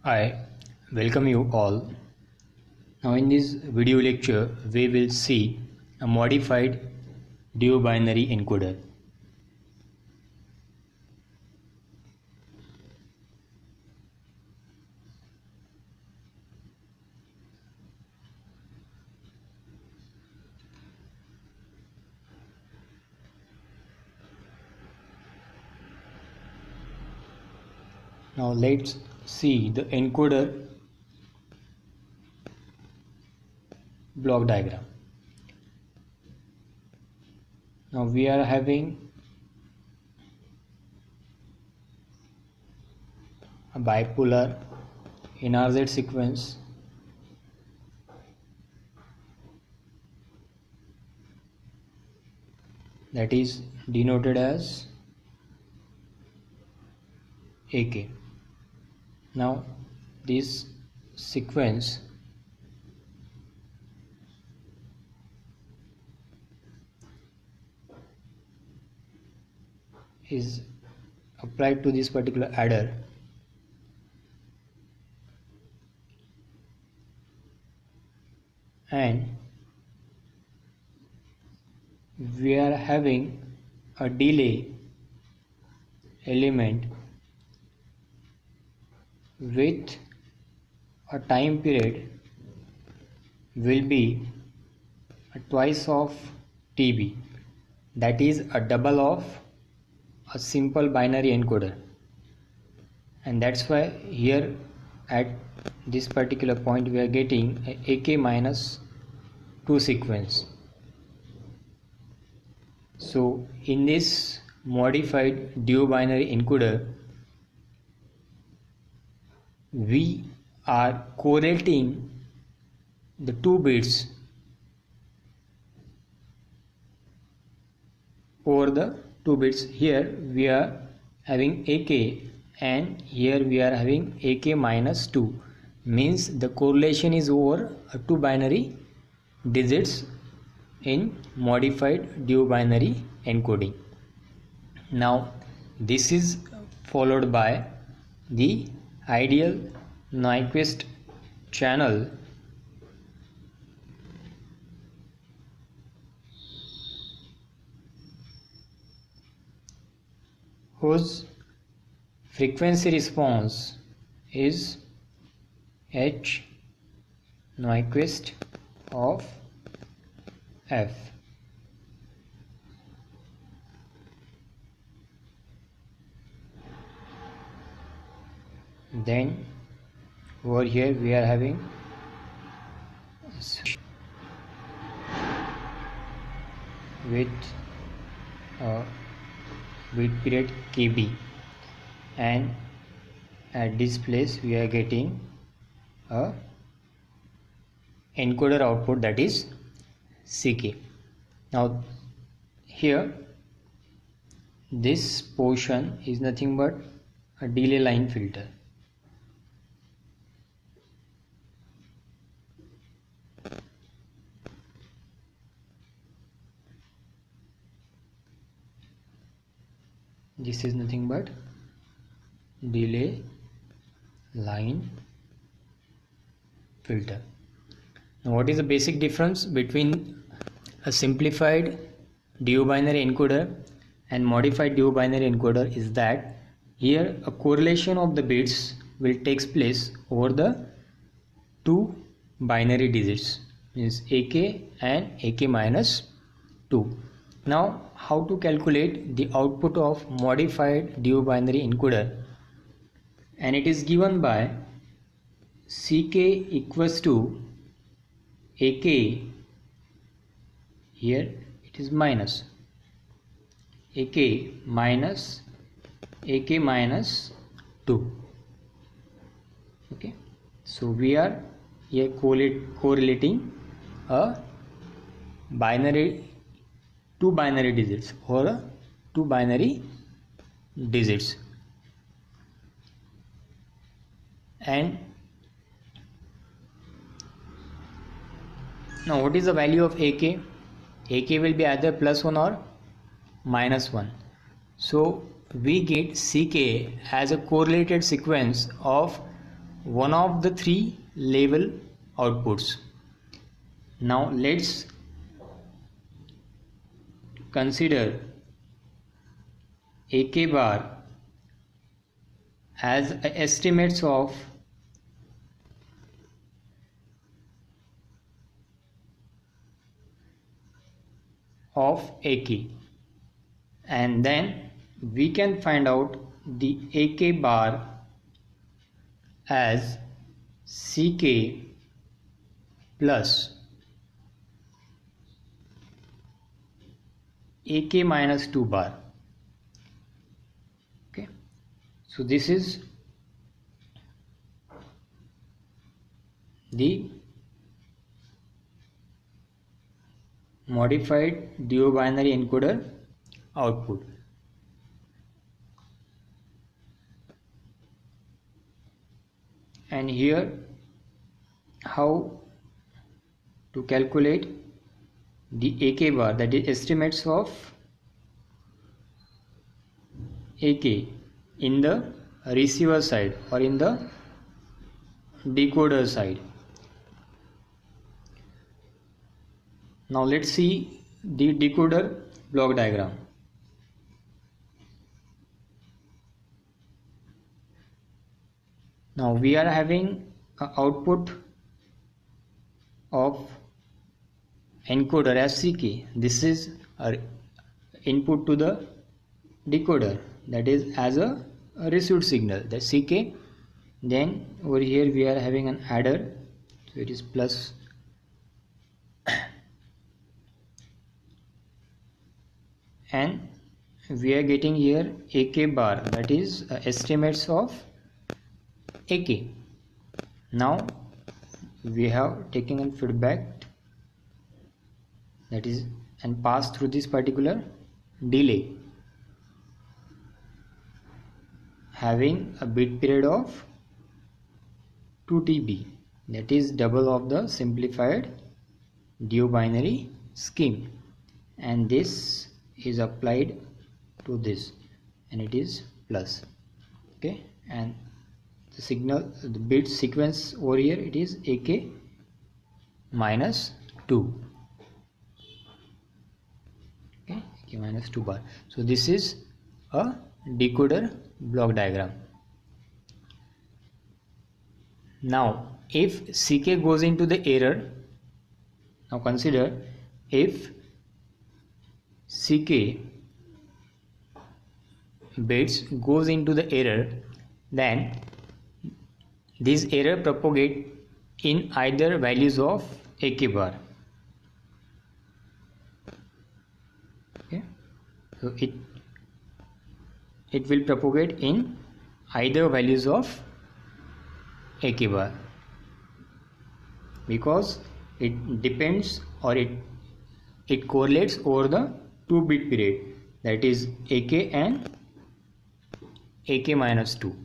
I welcome you all. Now in this video lecture we will see a modified duobinary encoder. Now let's see the encoder block diagram. Now we are having a bipolar NRZ sequence that is denoted as AK. Now this sequence is applied to this particular adder and we are having a delay element with a time period will be twice of TB, that is a double of a simple binary encoder, and that's why here at this particular point we are getting a AK-2 sequence. So in this modified duobinary encoder we are correlating the two bits over the two bits. Here we are having AK and here we are having AK-2, means the correlation is over two binary digits in modified duobinary encoding. Now this is followed by the ideal Nyquist channel whose frequency response is H Nyquist of F. Then over here we are having with bit period KB, and at this place we are getting a encoder output, that is CK. Now here this portion is nothing but a delay line filter. This is nothing but delay line filter. Now what is the basic difference between a simplified duobinary encoder and modified duobinary encoder is that here a correlation of the bits will takes place over the two binary digits, means AK and AK-2. Now how to calculate the output of modified duobinary encoder, and it is given by CK equals to AK, here it is minus AK minus AK-2. Okay, so we are here correlating a two binary digits or two binary digits. And now what is the value of AK? AK will be either +1 or -1. So we get CK as a correlated sequence of one of the three level outputs. Now let's consider AK bar as estimates of AK, and then we can find out the AK bar as CK plus AK minus 2 bar. Okay, so this is the modified duobinary encoder output. And here how to calculate the AK bar, that is estimates of AK in the receiver side or in the decoder side. Now let's see the decoder block diagram. Now we are having an output of encoder as CK. This is our input to the decoder, that is as a received signal, the CK. Then over here we are having an adder, so it is plus and we are getting here AK bar, that is estimates of AK. Now we have taken a feedback, that is, and passed through this particular delay having a bit period of 2 TB, that is double of the simplified duobinary scheme, and this is applied to this and it is plus. Okay, and the signal, the bit sequence over here, it is AK minus 2. Okay, AK minus 2 bar. So this is a decoder block diagram. Now if CK goes into the error, now consider if CK bits goes into the error, then this error propagate in either values of AK bar. Okay, so it will propagate in either values of AK bar, because it depends or it correlates over the 2-bit period, that is AK and AK minus 2.